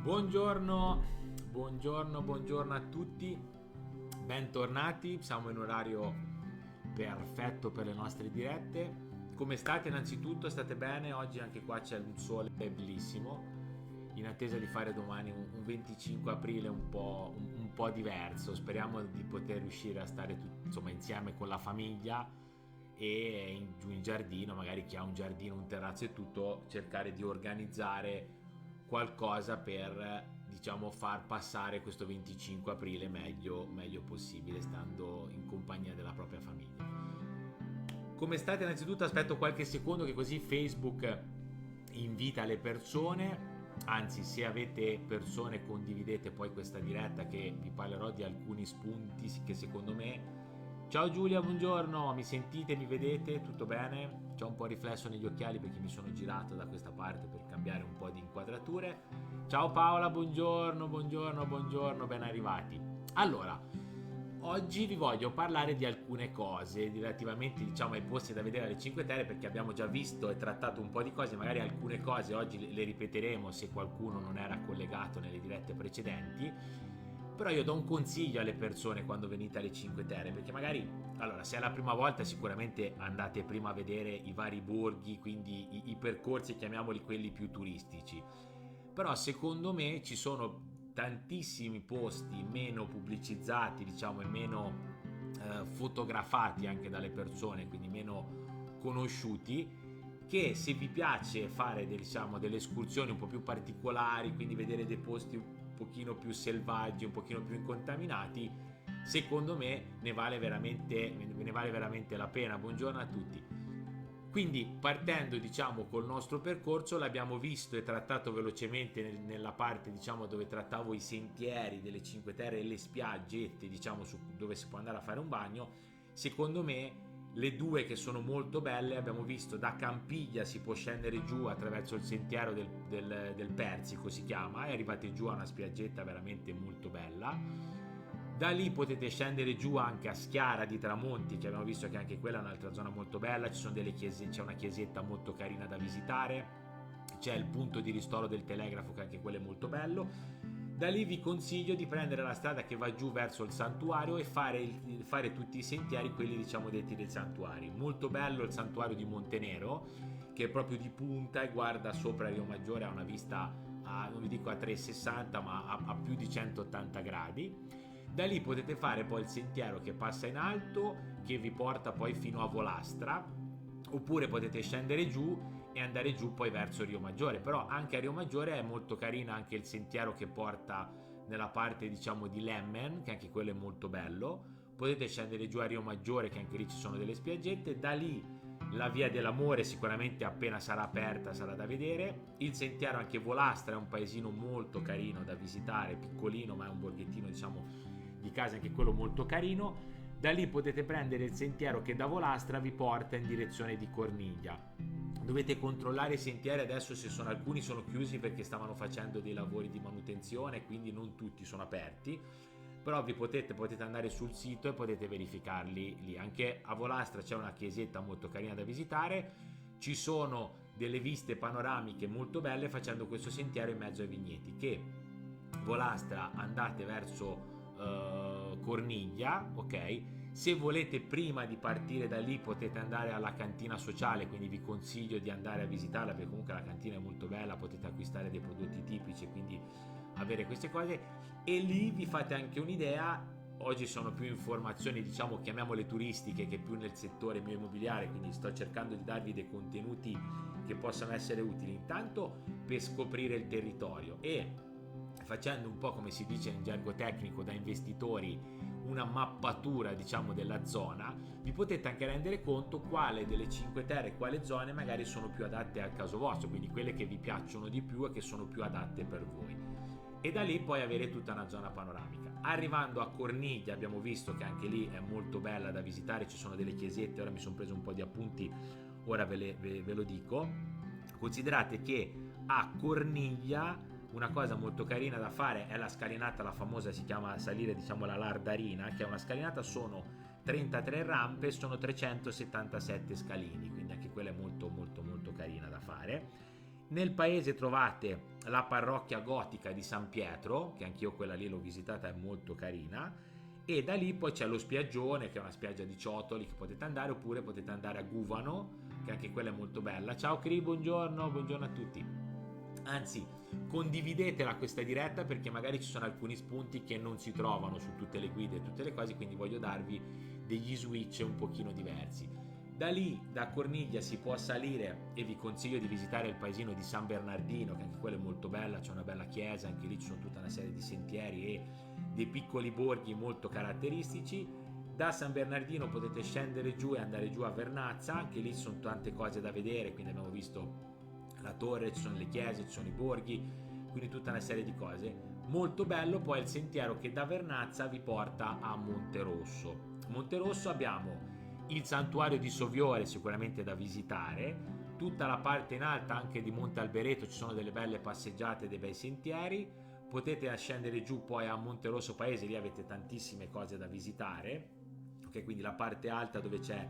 Buongiorno, buongiorno a tutti, bentornati, siamo in orario perfetto per le nostre dirette. Come state innanzitutto? State bene? Oggi anche qua c'è un sole bellissimo, in attesa di fare domani un 25 aprile un po' diverso. Speriamo di poter riuscire a stare insomma, insieme con la famiglia e giù in giardino, magari chi ha un giardino, un terrazzo e tutto, cercare di organizzare qualcosa per diciamo far passare questo 25 aprile meglio possibile, stando in compagnia della propria famiglia. Come state? Innanzitutto aspetto qualche secondo che così Facebook invita le persone, anzi se avete persone condividete poi questa diretta, che vi parlerò di alcuni spunti che secondo me... Ciao Giulia, buongiorno, mi sentite, mi vedete? Tutto bene? C'ho un po' riflesso negli occhiali perché mi sono girato da questa parte per cambiare un po' di inquadrature. Ciao Paola, buongiorno, ben arrivati. Allora, oggi vi voglio parlare di alcune cose relativamente, diciamo, ai posti da vedere alle 5 Terre, perché abbiamo già visto e trattato un po' di cose, magari alcune cose oggi le ripeteremo se qualcuno non era collegato nelle dirette precedenti. Però io do un consiglio alle persone quando venite alle 5 Terre, perché magari, allora, se è la prima volta sicuramente andate prima a vedere i vari borghi, quindi i percorsi, chiamiamoli quelli più turistici. Però secondo me ci sono tantissimi posti meno pubblicizzati, diciamo, e meno fotografati anche dalle persone, quindi meno conosciuti, che se vi piace fare diciamo, delle escursioni un po' più particolari, quindi vedere dei posti un pochino più selvaggi, un pochino più incontaminati, secondo me ne vale veramente la pena. Buongiorno a tutti. Quindi partendo diciamo col nostro percorso, l'abbiamo visto e trattato velocemente nella parte diciamo dove trattavo i sentieri delle 5 Terre e le spiaggette, diciamo dove si può andare a fare un bagno. Secondo me le due che sono molto belle, abbiamo visto da Campiglia si può scendere giù attraverso il sentiero del Persico, si chiama, e arrivate giù a una spiaggetta veramente molto bella. Da lì potete scendere giù anche a Schiara di Tramonti, che abbiamo visto che anche quella è un'altra zona molto bella, ci sono delle chiese, c'è una chiesetta molto carina da visitare, c'è il punto di ristoro del telegrafo che anche quello è molto bello. Da lì vi consiglio di prendere la strada che va giù verso il santuario e fare tutti i sentieri, quelli diciamo detti dei santuari. Molto bello il santuario di Montenero, che è proprio di punta e guarda sopra Rio Maggiore, ha una vista non vi dico a 360 ma a più di 180 gradi. Da lì potete fare poi il sentiero che passa in alto, che vi porta poi fino a Volastra, oppure potete scendere giù e andare giù poi verso Rio Maggiore. Però anche a Rio Maggiore è molto carina anche il sentiero che porta nella parte diciamo di Lemmen, che anche quello è molto bello. Potete scendere giù a Rio Maggiore, che anche lì ci sono delle spiaggette. Da lì la via dell'amore sicuramente appena sarà aperta sarà da vedere. Il sentiero anche Volastra è un paesino molto carino da visitare, piccolino ma è un borghettino diciamo di casa, anche quello molto carino. Da lì potete prendere il sentiero che da Volastra vi porta in direzione di Corniglia. Dovete controllare i sentieri adesso, se sono alcuni sono chiusi perché stavano facendo dei lavori di manutenzione, quindi non tutti sono aperti, però vi potete andare sul sito e potete verificarli lì. Anche a Volastra c'è una chiesetta molto carina da visitare, ci sono delle viste panoramiche molto belle facendo questo sentiero in mezzo ai vigneti. Che Volastra andate verso Corniglia, ok? Se volete prima di partire da lì potete andare alla cantina sociale, quindi vi consiglio di andare a visitarla perché comunque la cantina è molto bella, potete acquistare dei prodotti tipici e quindi avere queste cose, e lì vi fate anche un'idea. Oggi sono più informazioni diciamo chiamiamole turistiche che più nel settore mio immobiliare, quindi sto cercando di darvi dei contenuti che possano essere utili intanto per scoprire il territorio e facendo un po' come si dice in gergo tecnico da investitori una mappatura diciamo della zona, vi potete anche rendere conto quale delle 5 Terre, quale zone magari sono più adatte al caso vostro, quindi quelle che vi piacciono di più e che sono più adatte per voi, e da lì poi avere tutta una zona panoramica. Arrivando a Corniglia abbiamo visto che anche lì è molto bella da visitare, ci sono delle chiesette, ora mi sono preso un po' di appunti, ora ve lo dico. Considerate che a Corniglia una cosa molto carina da fare è la scalinata, la famosa, si chiama salire diciamo la Lardarina, che è una scalinata, sono 33 rampe, sono 377 scalini, quindi anche quella è molto carina da fare. Nel paese trovate la parrocchia gotica di San Pietro, che anch'io quella lì l'ho visitata, è molto carina, e da lì poi c'è lo spiaggione, che è una spiaggia di ciottoli che potete andare, oppure potete andare a Guvano, che anche quella è molto bella. Ciao Cri, buongiorno a tutti. Anzi, condividetela questa diretta, perché magari ci sono alcuni spunti che non si trovano su tutte le guide e tutte le cose, quindi voglio darvi degli switch un pochino diversi. Da lì, da Corniglia, si può salire, e vi consiglio di visitare il paesino di San Bernardino, che anche quello è molto bella, c'è una bella chiesa, anche lì ci sono tutta una serie di sentieri e dei piccoli borghi molto caratteristici. Da San Bernardino potete scendere giù e andare giù a Vernazza, anche lì ci sono tante cose da vedere, quindi abbiamo visto la torre, ci sono le chiese, ci sono i borghi, quindi tutta una serie di cose. Molto bello poi il sentiero che da Vernazza vi porta a Monterosso. Monterosso abbiamo il santuario di Soviore, sicuramente da visitare, tutta la parte in alta anche di Monte Albereto, ci sono delle belle passeggiate, dei bei sentieri. Potete scendere giù poi a Monterosso Paese, lì avete tantissime cose da visitare. Ok, quindi la parte alta dove c'è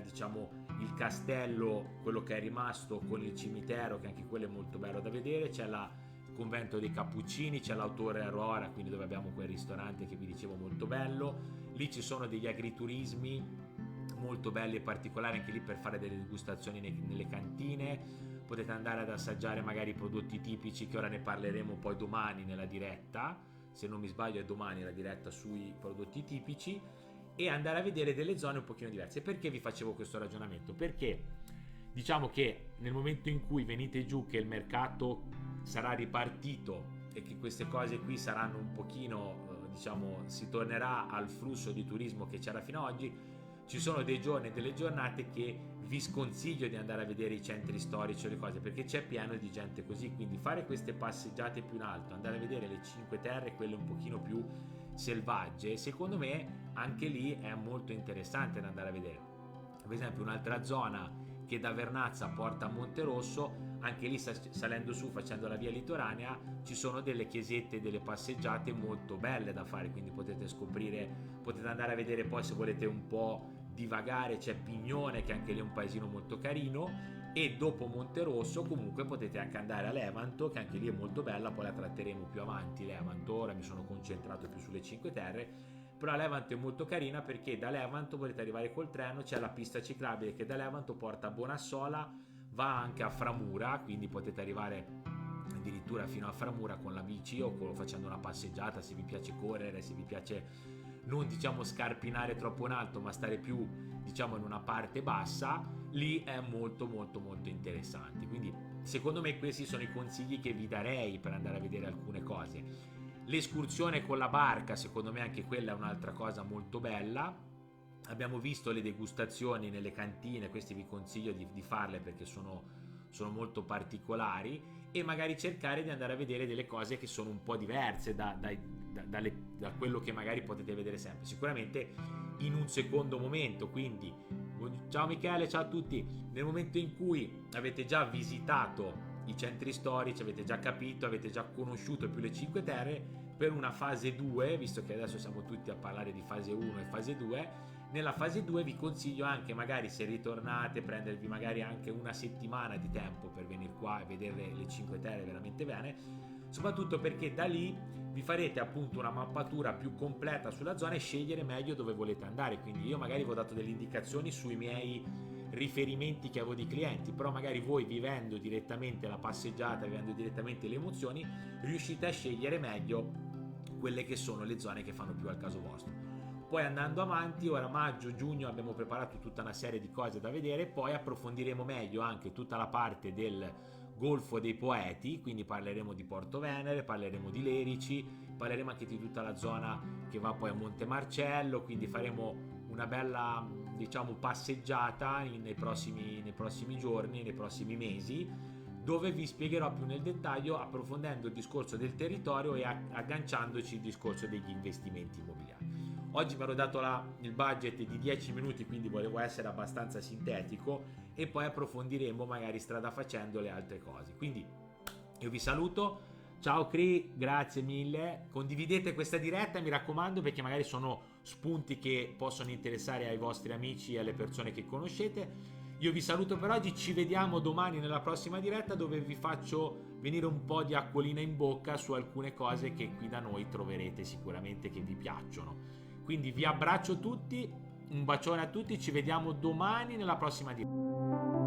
diciamo il castello, quello che è rimasto, con il cimitero, che anche quello è molto bello da vedere. C'è il convento dei Cappuccini, c'è l'autore Aurora, quindi dove abbiamo quel ristorante che vi dicevo molto bello. Lì ci sono degli agriturismi molto belli e particolari, anche lì per fare delle degustazioni nelle cantine. Potete andare ad assaggiare magari i prodotti tipici, che ora ne parleremo poi domani nella diretta, se non mi sbaglio è domani la diretta sui prodotti tipici, e andare a vedere delle zone un pochino diverse. Perché vi facevo questo ragionamento? Perché diciamo che nel momento in cui venite giù, che il mercato sarà ripartito e che queste cose qui saranno un pochino, diciamo, si tornerà al flusso di turismo che c'era fino ad oggi, ci sono dei giorni e delle giornate che vi sconsiglio di andare a vedere i centri storici o le cose, perché c'è pieno di gente così. Quindi fare queste passeggiate più in alto, andare a vedere le Cinque Terre, quelle un pochino più selvagge, secondo me anche lì è molto interessante da andare a vedere. Per esempio un'altra zona che da Vernazza porta a Monterosso, anche lì salendo su, facendo la via litoranea, ci sono delle chiesette, delle passeggiate molto belle da fare, quindi potete scoprire, potete andare a vedere. Poi se volete un po' divagare c'è Pignone, che anche lì è un paesino molto carino, e dopo Monterosso comunque potete anche andare a Levanto, che anche lì è molto bella. Poi la tratteremo più avanti Levanto, ora mi sono concentrato più sulle Cinque Terre, però Levanto è molto carina perché da Levanto potete arrivare col treno, c'è la pista ciclabile che da Levanto porta a Bonassola, va anche a Framura, quindi potete arrivare addirittura fino a Framura con la bici o facendo una passeggiata, se vi piace correre, se vi piace non diciamo scarpinare troppo in alto ma stare più diciamo in una parte bassa. Lì è molto molto molto interessante. Quindi secondo me questi sono i consigli che vi darei per andare a vedere alcune cose. L'escursione con la barca, secondo me anche quella è un'altra cosa molto bella. Abbiamo visto le degustazioni nelle cantine, queste vi consiglio di farle perché sono molto particolari, e magari cercare di andare a vedere delle cose che sono un po' diverse da quello che magari potete vedere sempre, sicuramente in un secondo momento. Quindi ciao Michele, ciao a tutti. Nel momento in cui avete già visitato i centri storici, avete già capito, avete già conosciuto più le Cinque Terre, per una fase 2, visto che adesso siamo tutti a parlare di fase 1 e fase 2, nella fase 2 vi consiglio anche, magari se ritornate, prendervi magari anche una settimana di tempo per venire qua e vedere le Cinque Terre veramente bene, soprattutto perché da lì vi farete appunto una mappatura più completa sulla zona e scegliere meglio dove volete andare. Quindi io magari vi ho dato delle indicazioni sui miei riferimenti che avevo di clienti, però magari voi, vivendo direttamente la passeggiata, vivendo direttamente le emozioni, riuscite a scegliere meglio quelle che sono le zone che fanno più al caso vostro. Poi andando avanti, ora maggio, giugno abbiamo preparato tutta una serie di cose da vedere, poi approfondiremo meglio anche tutta la parte del Golfo dei Poeti, quindi parleremo di Porto Venere, parleremo di Lerici, parleremo anche di tutta la zona che va poi a Monte Marcello, quindi faremo una bella diciamo passeggiata nei prossimi giorni, nei prossimi mesi, dove vi spiegherò più nel dettaglio, approfondendo il discorso del territorio e agganciandoci il discorso degli investimenti immobiliari. Oggi mi ero dato il budget di 10 minuti, quindi volevo essere abbastanza sintetico, e poi approfondiremo magari strada facendo le altre cose. Quindi io vi saluto, ciao Cri, grazie mille, condividete questa diretta mi raccomando, perché magari sono spunti che possono interessare ai vostri amici e alle persone che conoscete. Io vi saluto per oggi, ci vediamo domani nella prossima diretta dove vi faccio venire un po' di acquolina in bocca su alcune cose che qui da noi troverete sicuramente che vi piacciono. Quindi vi abbraccio tutti, un bacione a tutti, ci vediamo domani nella prossima diretta.